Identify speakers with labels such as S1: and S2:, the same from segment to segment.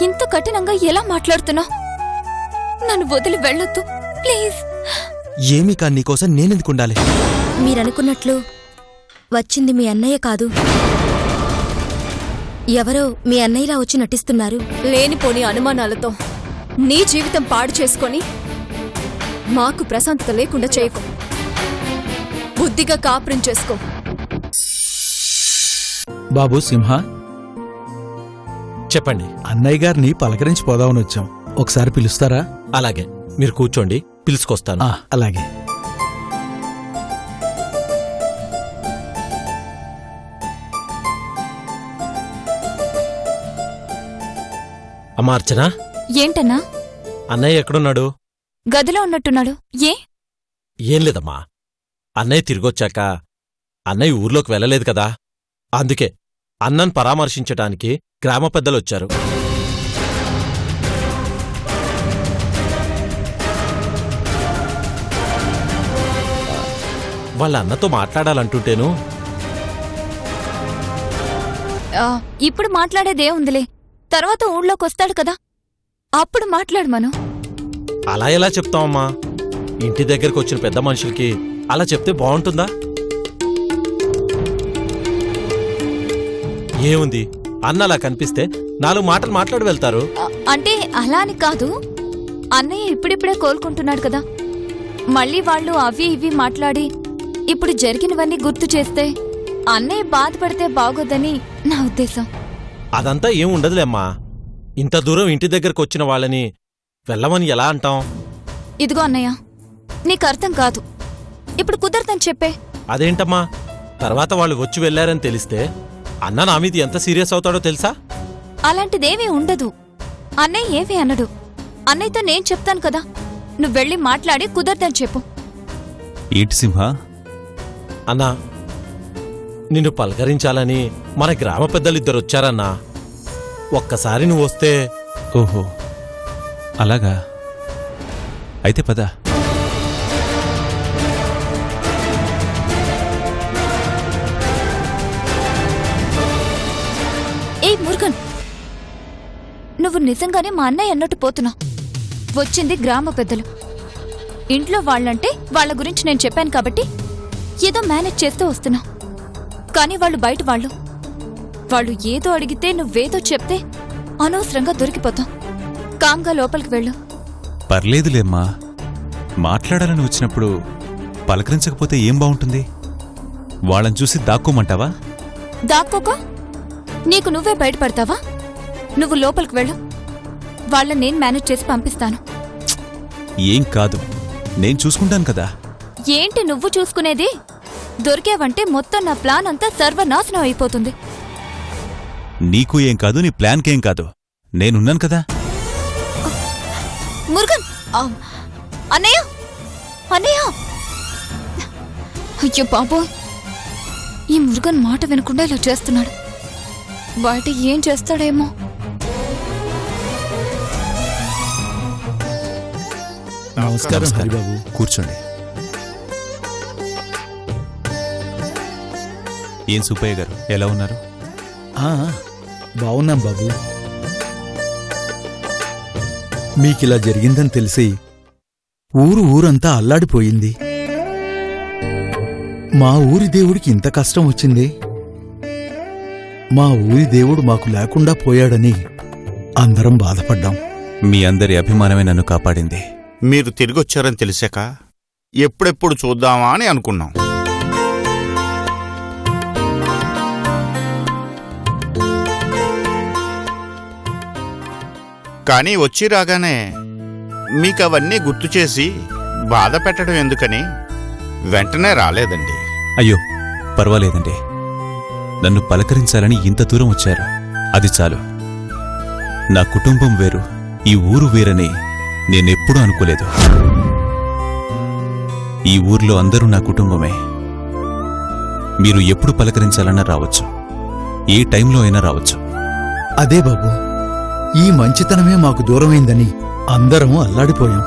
S1: ఇంత కఠినంగా ఎలా మాట్లాడుతున్నావు? నన్ను వదిలి వెళ్ళొద్దు ప్లీజ్.
S2: ఏమీ కాని నీకోసం నేనెందుకుండాలి?
S3: మీరనుకున్నట్లు వచ్చింది మీ అన్నయ్య కాదు, ఎవరో మీ అన్నయ్యలా వచ్చి నటిస్తున్నారు.
S1: లేనిపోని అనుమానాలతో నీ జీవితం పాడు చేసుకొని మాకు ప్రశాంతత లేకుండా చేయకు. బుద్ధిగా కాపురం చేసుకో.
S4: బాబు సింహ,
S2: చెప్పండి.
S4: అన్నయ్య గారిని పలకరించి పోదామని వచ్చాం, ఒకసారి పిలుస్తారా?
S2: అలాగే, మీరు కూర్చోండి, పిలుచుకొస్తాను.
S4: అలాగే.
S2: అమ్మా అర్చన.
S1: ఏంటన్నా?
S2: అన్నయ్య ఎక్కడున్నాడు?
S1: గదిలో ఉన్నట్టున్నాడు.
S2: ఏం లేదమ్మా, అన్నయ్య తిరిగొచ్చాక అన్నయ్య ఊర్లోకి వెళ్ళలేదు కదా, అందుకే అన్నను పరామర్శించటానికి గ్రామ పెద్దలొచ్చారు. వాళ్ళ అన్నతో మాట్లాడాలంటుంటేను.
S1: ఇప్పుడు మాట్లాడేదే ఉందిలే, తర్వాత ఊళ్ళోకొస్తాడు కదా, అప్పుడు మాట్లాడు. మనం
S2: అలా ఎలా చెప్తామమ్మా? ఇంటి దగ్గరకు వచ్చిన పెద్ద మనుషులకి అలా చెప్తే బాగుంటుందా? ఏముంది, అన్న అలా కనిపిస్తే 4 మాటలు మాట్లాడి వెళ్తారు.
S1: అంటే అలా అని కాదు, అన్నయ్య ఇప్పుడిప్పుడే కోలుకుంటున్నాడు కదా, మళ్ళీ వాళ్ళు అవి ఇవి మాట్లాడి ఇప్పుడు జరిగినవన్నీ గుర్తు చేస్తే అన్నయ్య బాధపడితే బాగోదని నా ఉద్దేశం.
S2: అదంతా ఏం ఉండదులేమ్మా, ఇంత దూరం ఇంటి దగ్గరకు వచ్చిన వాళ్ళని వెళ్ళమని ఎలా అంటాం?
S1: ఇదిగో అన్నయ్య, నీకు అర్థం కాదు, ఇప్పుడు కుదరదని చెప్పే.
S2: అదేంటమ్మా, తర్వాత వాళ్ళు వచ్చి వెళ్లారని తెలిస్తే అన్న నా మీద ఎంత సీరియస్ అవుతాడో తెలుసా?
S1: అలాంటిదేమీ ఉండదు, అన్నయ్య ఏమీ అనడు. అన్నయ్యతో నేను చెప్తాను కదా, నువ్వు వెళ్ళి మాట్లాడి కుదరదని చెప్పు.
S5: ఏంటి సింహ?
S2: అన్నా, నిన్ను పలకరించాలని మన గ్రామ పెద్దలిద్దరొచ్చారన్నా, ఒక్కసారి నువ్వు వస్తే.
S5: ఓహో అలాగా, అయితే పద.
S1: ఏ మురుగన్, నువ్వు నిజంగానే మా అన్నయ్య అన్నట్టు పోతున్నావు. వచ్చింది గ్రామ పెద్దలు, ఇంట్లో వాళ్ళంటే వాళ్ళ గురించి నేను చెప్పాను కాబట్టి ఏదో మేనేజ్ చేస్తూ వస్తున్నా. కానీ వాళ్ళు బయట వాళ్ళు ఏదో అడిగితే నువ్వేదో చెప్తే అనవసరంగా దొరికిపోతాం. కామ్గా లోపలికి వెళ్ళు.
S5: పర్లేదులేమ్మా, మాట్లాడాలని వచ్చినప్పుడు పలకరించకపోతే ఏం బాగుంటుంది? వాళ్ళని చూసి దాక్కోమంటావా?
S1: దాక్కోక నీకు నువ్వే బయటపడతావా? నువ్వు లోపలికి వెళ్ళు, వాళ్ళని నేను మేనేజ్ చేసి పంపిస్తాను.
S5: ఏం కాదు, నేను చూసుకుంటాను కదా.
S1: ఏంటి నువ్వు చూసుకునేది? దొరికేవంటే మొత్తం నా ప్లాన్ అంతా సర్వనాశనం అయిపోతుంది.
S5: నీకు ఏం కాదు, నీ ప్లాన్కేం కాదు, నేనున్నాను కదా.
S1: మురుగన్, అన్నయ్య అన్నయ్య, అయ్యో బాబోయ్, ఈ మురుగన్ మాట వినకుండా ఇలా చేస్తున్నాడు. బయట ఏం చేస్తాడేమో.
S4: నమస్కారం హరిబాబు,
S5: కూర్చోండి. ఏం సుబ్బయ్య గారు, ఎలా ఉన్నారు?
S4: బావున్నాం బాబు. మీకిలా జరిగిందని తెలిసి ఊరంతా అల్లాడిపోయింది. మా ఊరి దేవుడికి ఇంత కష్టం వచ్చింది, మా ఊరి దేవుడు మాకు లేకుండా పోయాడని అందరం బాధపడ్డాం.
S5: మీ అందరి అభిమానమే నన్ను కాపాడింది.
S6: మీరు తిరిగొచ్చారని తెలిసాక ఎప్పుడెప్పుడు చూద్దామా అని అనుకున్నాం. కానీ వచ్చి రాగానే మీకవన్నీ గుర్తు చేసి బాధ పెట్టడం ఎందుకని వెంటనే రాలేదండి.
S5: అయ్యో పర్వాలేదండి, నన్ను పలకరించాలని ఇంత దూరం వచ్చారు, అది చాలు. నా కుటుంబం వేరు, ఈ ఊరు వేరని నేనెప్పుడూ అనుకోలేదు. ఈ ఊర్లో అందరూ నా కుటుంబమే. మీరు ఎప్పుడు పలకరించాలన్నా రావచ్చు, ఏ టైంలో అయినా రావచ్చు.
S4: అదే బాబు, ఈ మంచితనమే మాకు దూరమైందని అందరం అల్లాడిపోయాం.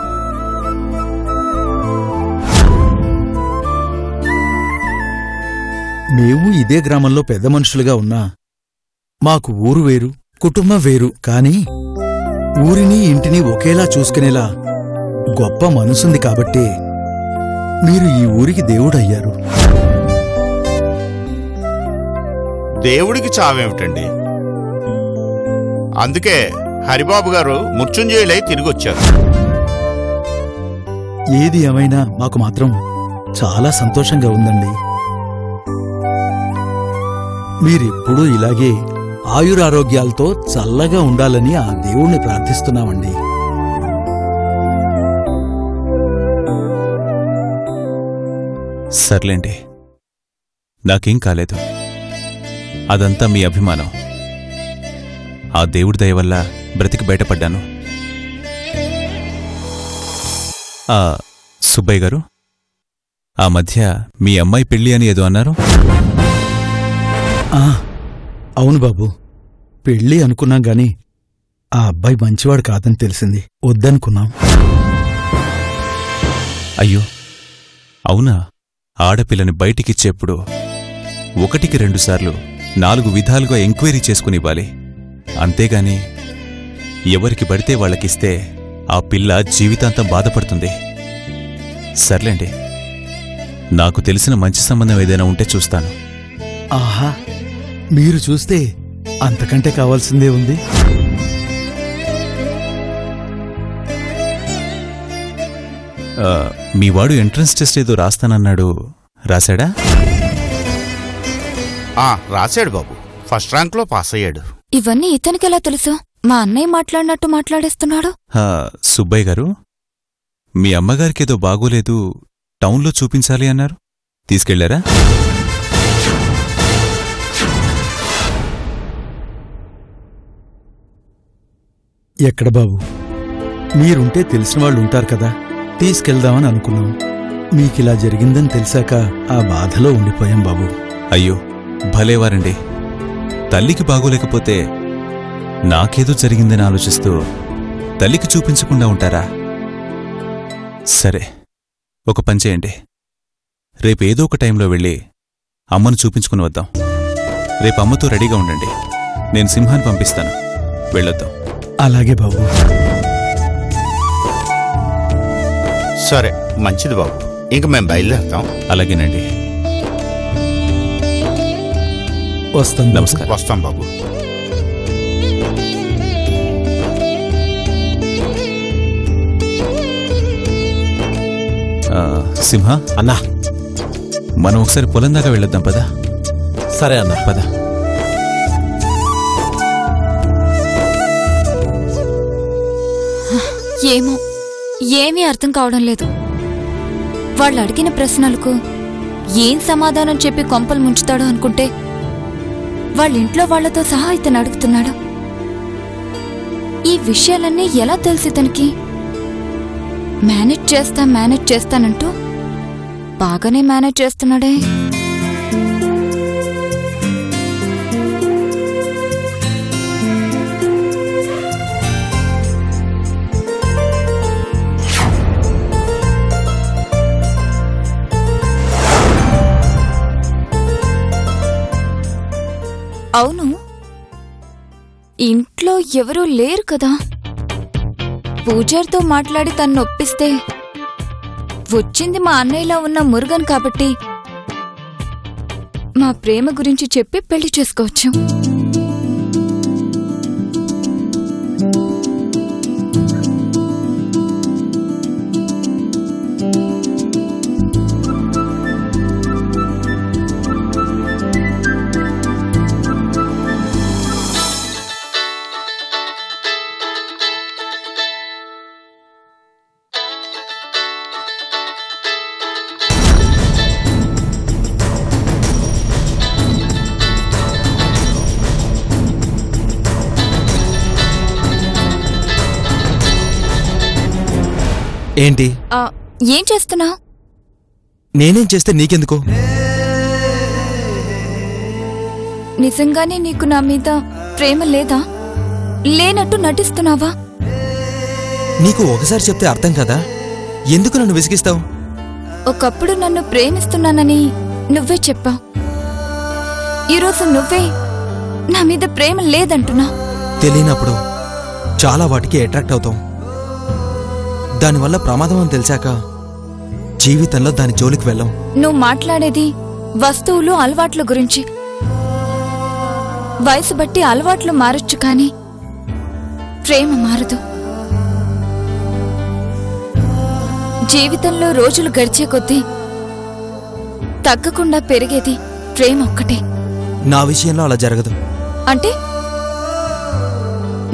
S4: మేము ఇదే గ్రామంలో పెద్ద మనుషులుగా ఉన్నా మాకు ఊరు వేరు, కుటుంబం వేరు కాని ఊరిని ఇంటిని ఒకేలా చూసుకునేలా గొప్ప మనసుంది కాబట్టే మీరు ఈ ఊరికి దేవుడయ్యారు.
S6: దేవుడికి చావేమిటండి? అందుకే హరిబాబు గారు మృత్యుంజయులై తిరిగొచ్చారు.
S4: ఏది ఏమైనా మాకు మాత్రం చాలా సంతోషంగా ఉందండి. మీరెప్పుడూ ఇలాగే ఆయురారోగ్యాలతో చల్లగా ఉండాలని ఆ దేవుణ్ణి ప్రార్థిస్తున్నామండి.
S5: సర్లేండి, నాకేం కాలేదు. అదంతా మీ అభిమానం. ఆ దేవుడి దయ వల్ల బ్రతికి బయటపడ్డాను. సుబ్బయ్య గారు, ఆ మధ్య మీ అమ్మాయి పెళ్ళి అని ఏదో అన్నారు.
S4: అవును బాబు, పెళ్ళి అనుకున్నాం గాని ఆ అబ్బాయి మంచివాడు కాదని తెలిసింది. వద్దనుకున్నాం.
S5: అయ్యో అవునా? ఆడపిల్లని బయటికిచ్చేప్పుడు 1కి 2 సార్లు 4 విధాలుగా ఎంక్వైరీ చేసుకునివ్వాలి. అంతేగాని ఎవరికి పడితే వాళ్ళకిస్తే ఆ పిల్ల జీవితాంతం బాధపడుతుంది. సర్లేండి, నాకు తెలిసిన మంచి సంబంధం ఏదైనా ఉంటే చూస్తాను.
S4: ఆహా, మీరు చూస్తే అంతకంటే కావాల్సిందే ఉంది.
S5: మీవాడు ఎంట్రన్స్ టెస్ట్ ఏదో రాస్తానన్నాడు, రాశాడా?
S6: రాశాడు బాబు. ఫస్ట్ ర్యాంక్లో పాస్ అయ్యాడు.
S1: ఇవన్నీ ఇతనికెలా తెలుసు? మా అన్నయ్య మాట్లాడినట్టు మాట్లాడేస్తున్నాడు.
S5: సుబ్బయ్య గారు, మీ అమ్మగారికేదో బాగోలేదు, టౌన్లో చూపించాలి అన్నారు. తీసుకెళ్లారా?
S4: ఎక్కడ బాబు, మీరుంటే తెలిసిన వాళ్ళు ఉంటారు కదా, తీసుకెళ్దామని అనుకున్నాం. మీకిలా జరిగిందని తెలిసాక ఆ బాధలో ఉండిపోయాం బాబు.
S5: అయ్యో భలేవారండి. తల్లికి బాగోలేకపోతే నాకేదో జరిగిందని ఆలోచిస్తూ తల్లికి చూపించకుండా ఉంటారా? సరే, ఒక పని చేయండి. రేపేదో ఒక టైంలో వెళ్ళి అమ్మను చూపించుకుని వద్దాం. రేపు అమ్మతో రెడీగా ఉండండి. నేను సింహాన్ని పంపిస్తాను, వెళ్ళొద్దాం.
S4: అలాగే బాబు.
S6: సరే, మంచిది బాబు. ఇంక మేము బయలుదేరుతాం.
S5: అలాగేనండి.
S4: వస్తాం.
S5: నమస్కారం.
S6: వస్తాం బాబు.
S5: సింహ
S2: అన్నా,
S5: మనం ఒకసారి పొలం దాకా వెళ్ళొద్దాం పదా.
S2: సరే అన్నా,
S5: పద.
S1: ఏమో, ఏమీ అర్థం కావడం లేదు. వాళ్ళు అడిగిన ప్రశ్నలకు ఏం సమాధానం చెప్పి కొంపలు ముంచుతాడో అనుకుంటే వాళ్ళింట్లో వాళ్లతో సహా ఇతను అడుగుతున్నాడు. ఈ విషయాలన్నీ ఎలా తెలిసి తనకి? మేనేజ్ చేస్తానంటూ బాగానే మేనేజ్ చేస్తున్నాడే. అవును, ఇంట్లో ఎవరూ లేరు కదా. పూజారితో మాట్లాడి తన్ను ఒప్పిస్తే వచ్చింది మా అన్నయ్యలా ఉన్న మురుగన్ కాబట్టి మా ప్రేమ గురించి చెప్పి పెళ్లి చేసుకోవచ్చు.
S2: ఏంటి?
S1: ఏం చేస్తున్నావు?
S2: నేనేం చేస్తే నీకెందుకు?
S1: నిజంగానే నీకు నా మీద ప్రేమ లేదా? లేనట్టు నటిస్తున్నావా?
S2: నీకు ఒకసారి చెప్తే అర్థం కదా, ఎందుకు నన్ను విసిగిస్తావు?
S1: ఒకప్పుడు నన్ను ప్రేమిస్తున్నానని నువ్వే చెప్పావు. ఈరోజు నువ్వే నా మీద ప్రేమ లేదంటున్నా.
S7: తెలియనప్పుడు చాలా వాటికి అట్రాక్ట్ అవుతాం. దానివల్ల ప్రమాదం అని తెలిసాక జీవితంలో దాని జోలికి వెళ్ళాం.
S1: నువ్వు మాట్లాడేది వస్తువులు అలవాట్ల గురించి. వయసు బట్టి అలవాట్లు మారొచ్చు కానీ ప్రేమ మారదు. జీవితంలో రోజులు గడిచే కొద్దీ తగ్గకుండా పెరిగేది ప్రేమ ఒక్కటే.
S7: నా విషయంలో అలా జరగదు.
S1: అంటే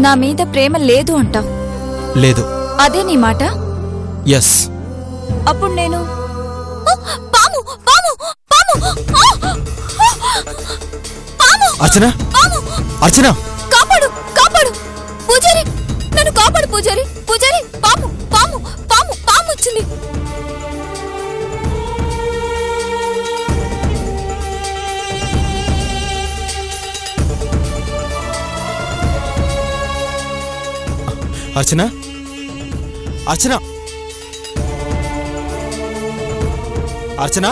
S1: నా మీద ప్రేమ లేదు అంటావు?
S7: లేదు.
S1: అదే నీ మాట?
S7: ఎస్.
S1: అప్పుడు నేను పాము పాము పాము
S7: అర్చన, అర్చన,
S1: కాపాడు కాపాడు పూజారి, నన్ను కాపాడు పూజారి. పూజారి, పాము పాము పాము పాము వచ్చింది.
S7: అర్చన, అర్చన, అర్చన,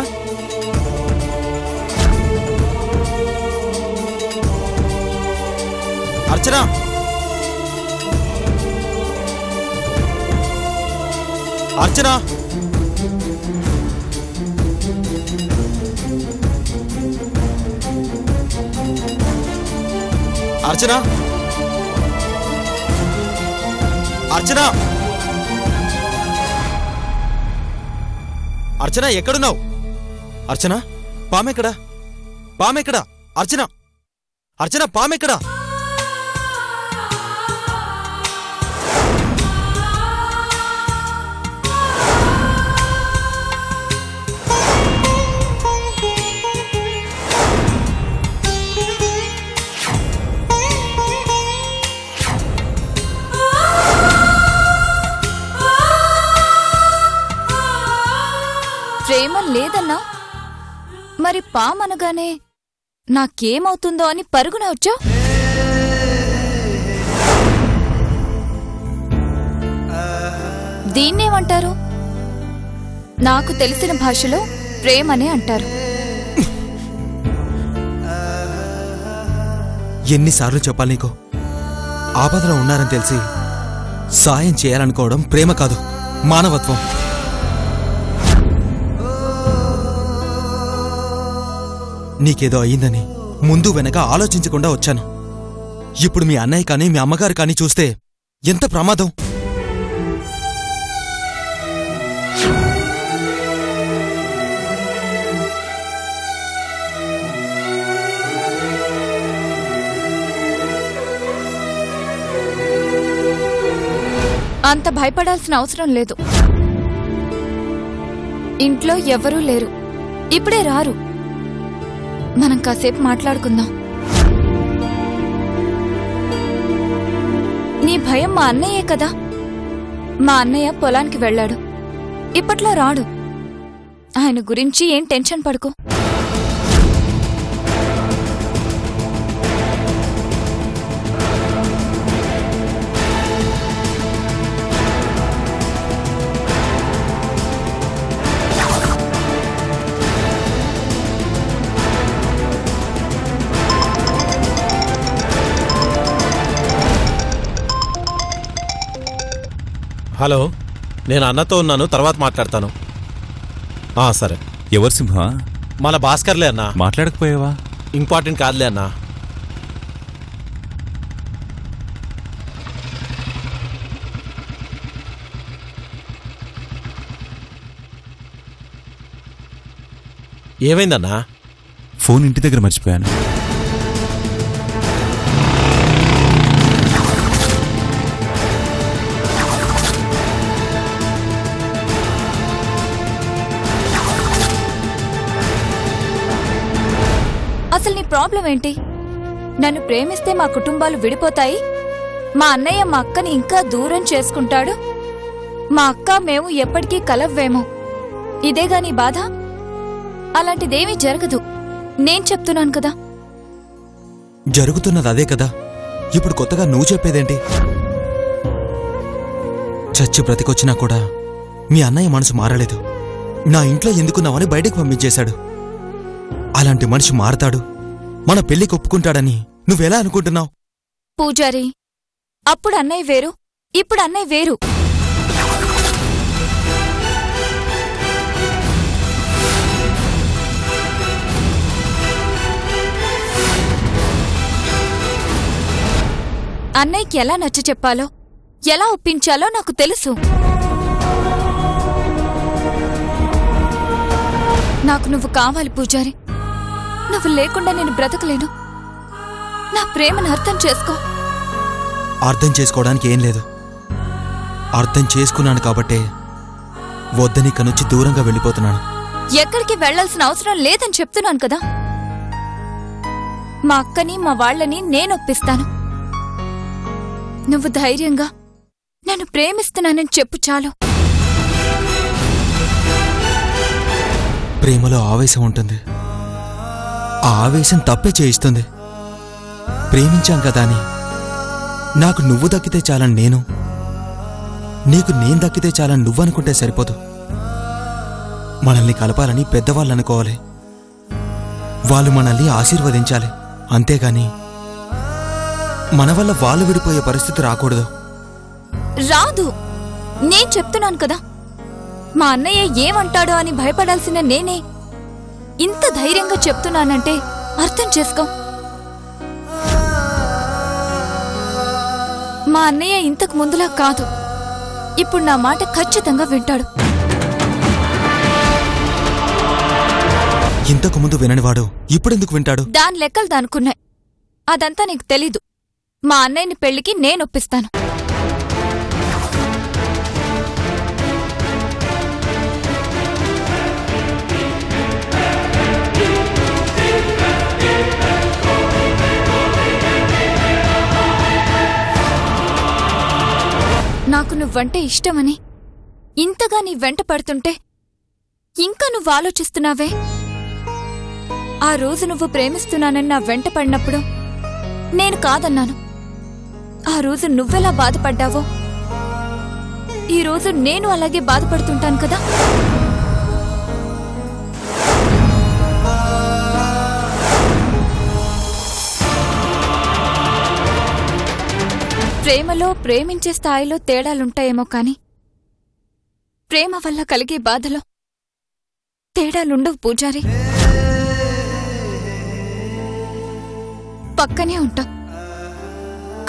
S7: అర్చన, అర్చన, అర్చన, అర్చన, అర్చన, ఎక్కడున్నావు? అర్చన, పామెక్కడా? పామెక్కడా? అర్చన, అర్చన, పామెక్కడా?
S1: ప్రేమ లేదన్నా మరి పామనగానే నాకేమవుతుందో అని పరుగున వచ్చావు. దీన్నేమంటారు? నాకు తెలిసిన భాషలో ప్రేమనే అంటారు.
S7: ఎన్నిసార్లు చెప్పాలి నీకు? ఆపదలో ఉన్నారని తెలిసి సాయం చేయాలనుకోవడం ప్రేమ కాదు, మానవత్వం. నీకేదో అయ్యిందని ముందు వెనక ఆలోచించకుండా వచ్చాను. ఇప్పుడు మీ అన్నయ్య కానీ మీ అమ్మగారు కానీ చూస్తే ఎంత ప్రమాదం.
S1: అంత భయపడాల్సిన అవసరం లేదు. ఇంట్లో ఎవరూ లేరు, ఇప్పుడే రారు. మనం కాసేపు మాట్లాడుకుందాం. నీ భయం మా అన్నయ్యే కదా. మా అన్నయ్య పొలానికి వెళ్ళాడు, ఇప్పట్లో రాడు. ఆయన గురించి ఏం టెన్షన్ పడుకో.
S2: హలో, నేను అన్నతో ఉన్నాను, తర్వాత మాట్లాడతాను. సరే.
S5: ఎవరు సింహ?
S2: మన భాస్కర్లే అన్నా.
S5: మాట్లాడకపోయావా?
S2: ఇంపార్టెంట్ కాదులే అన్నా. ఏమైందన్నా?
S5: ఫోన్ ఇంటి దగ్గర మర్చిపోయాను.
S1: అసలు నీ ప్రాబ్లం ఏంటి? నన్ను ప్రేమిస్తే మా కుటుంబాలు విడిపోతాయి, మా అన్నయ్య మా అక్కని ఇంకా దూరం చేసుకుంటాడు, మా అక్క మేము ఎప్పటికీ కలవ్వేమో, ఇదేగా నీ బాధ? అలాంటిదేమీ జరగదు, నేను చెప్తున్నాను కదా.
S7: జరుగుతున్నది అదే కదా. ఇప్పుడు కొత్తగా నువ్వు చెప్పేదేంటి? చచ్చి బ్రతికొచ్చినా కూడా మీ అన్నయ్య మనసు మారలేదు. నా ఇంట్లో ఎందుకున్నావని బయటకు పంపించేశాడు. అలాంటి మనిషి మారతాడు, మన పెళ్లికి ఒప్పుకుంటాడని నువ్వెలా అనుకుంటున్నావు?
S1: పూజారి, అప్పుడు అన్నయ్య వేరు, ఇప్పుడు అన్నయ్య వేరు. అన్నయ్యకి ఎలా నచ్చ చెప్పాలో, ఎలా ఒప్పించాలో నాకు తెలుసు. నాకు నువ్వు కావాలి పూజారి. నువ్వు లేకుండా నేను బ్రతకలేను. నా ప్రేమను అర్థం చేసుకో.
S7: అర్థం చేసుకోవడానికి ఏం లేదు. అర్థం చేసుకున్నాను కాబట్టే వద్దని కనుంచి దూరంగా వెళ్ళిపోతున్నాను.
S1: ఎక్కడికి వెళ్లాల్సిన అవసరం లేదని చెప్తున్నాను కదా. మా అక్కని మా వాళ్లని నేనొప్పిస్తాను. నువ్వు ధైర్యంగా నన్ను ప్రేమిస్తున్నానని చెప్పు చాలు.
S7: ప్రేమలో ఆవేశం ఉంటుంది. ఆ ఆవేశం తప్పే చేయిస్తుంది. ప్రేమించాం కదా అని నాకు నువ్వు దక్కితే చాలని నేను, నీకు నేను దక్కితే చాలని నువ్వనుకుంటే సరిపోదు. మనల్ని కలపాలని పెద్దవాళ్ళు అనుకోవాలి. వాళ్ళు మనల్ని ఆశీర్వదించాలి. అంతేగాని మన వల్ల వాళ్ళు విడిపోయే పరిస్థితి రాకూడదు.
S1: రాదు. నేను చెప్తున్నాను కదా. మా అన్నయ్య ఏమంటాడో అని భయపడాల్సిన నేనే ఇంత ధైర్యంగా చెప్తున్నానంటే అర్థం చేసుకో. మా అన్నయ్య ఇంతకు ముందులా కాదు. ఇప్పుడు నా మాట ఖచ్చితంగా వింటాడు.
S7: ఇంతకు ముందు విననివాడు ఇప్పుడెందుకు వింటాడు?
S1: దాని లెక్కలు దానుకున్నాయి. అదంతా నీకు తెలీదు. మా అన్నయ్యని పెళ్లికి నేనొప్పిస్తాను. నాకు నువ్వంటే ఇష్టమని ఇంతగా నీ వెంట పడుతుంటే ఇంకా నువ్వు ఆలోచిస్తున్నావే. ఆ రోజు నువ్వు ప్రేమిస్తున్నానని నా వెంట పడినప్పుడు నేను కాదన్నాను. ఆ రోజు నువ్వెలా బాధపడ్డావో ఈ రోజు నేను అలాగే బాధపడుతుంటాను కదా. ప్రేమలో ప్రేమించే స్థాయిలో తేడాలుంటాయేమో కాని ప్రేమ వల్ల కలిగే బాధలో తేడాలుండవు పూజారి. పక్కనే ఉంటా,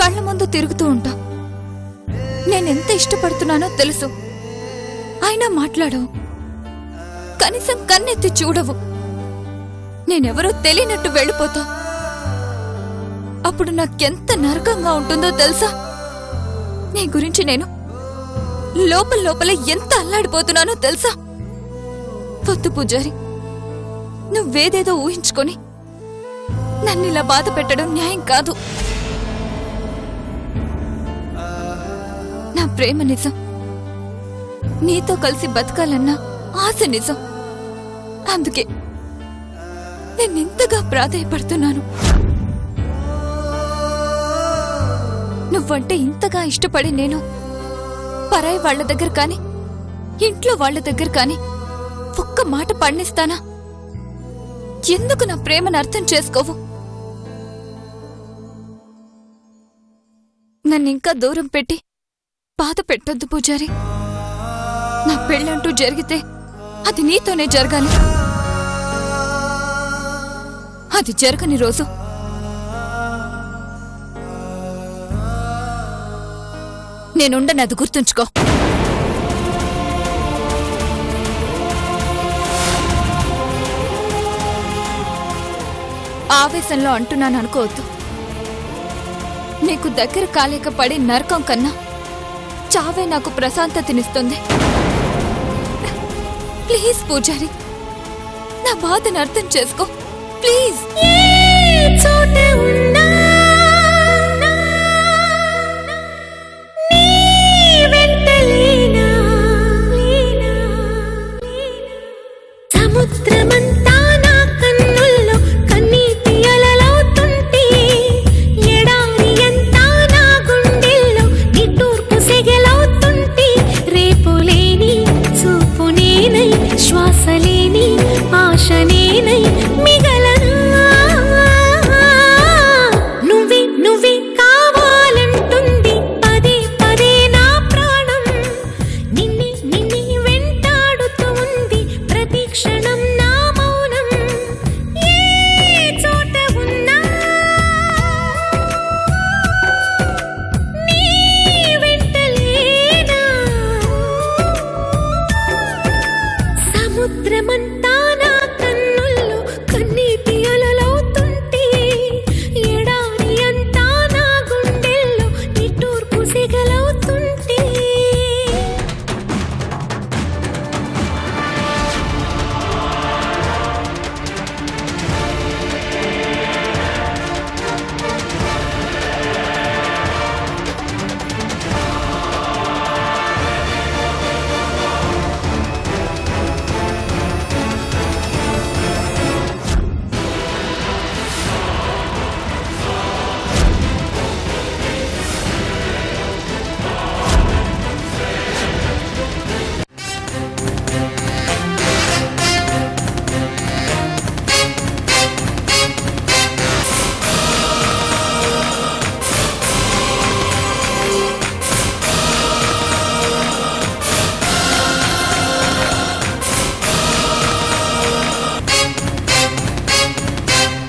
S1: కళ్ళ ముందు తిరుగుతూ ఉంటా. నేనెంత ఇష్టపడుతున్నానో తెలుసు. అయినా మాట్లాడవు. కనీసం కన్నెత్తి చూడవు. నేనెవరో తెలియనట్టు వెళ్ళిపోతా. అప్పుడు నాకెంత నరకంగా ఉంటుందో తెలుసా. నీ గురించి నేను లోపల ఎంత అల్లాడిపోతున్నానో తెలుసా. వద్దు పూజారి, నువ్వేదేదో ఊహించుకొని నన్నిలా బాధ పెట్టడం న్యాయం కాదు. నా ప్రేమ నిజం. నీతో కలిసి బతకాలన్న ఆశ నిజం. అందుకే నేనెంతగా ప్రాధేయపడుతున్నాను. నువ్వంటే ఇంతగా ఇష్టపడి నేను పరాయి వాళ్ల దగ్గర కాని ఇంట్లో వాళ్ల దగ్గర కాని ఒక్క మాట పడినిస్తానా? ఎందుకు నా ప్రేమను అర్థం చేసుకోవు? నన్నింకా దూరం పెట్టి బాధ పెట్టొద్దు పూజారి. నా పెళ్ళంటూ జరిగితే అది నీతోనే జరగాలి. అది జరగని రోజు నేనుండని, అది గుర్తుంచుకో. ఆవేశంలో అంటున్నాను అనుకోవద్దు. నీకు దగ్గర కాలేక పడి నరకం కన్నా చావే నాకు ప్రశాంతతనిస్తుంది. ప్లీజ్ పూజారి, నా బాధను అర్థం చేసుకో ప్లీజ్.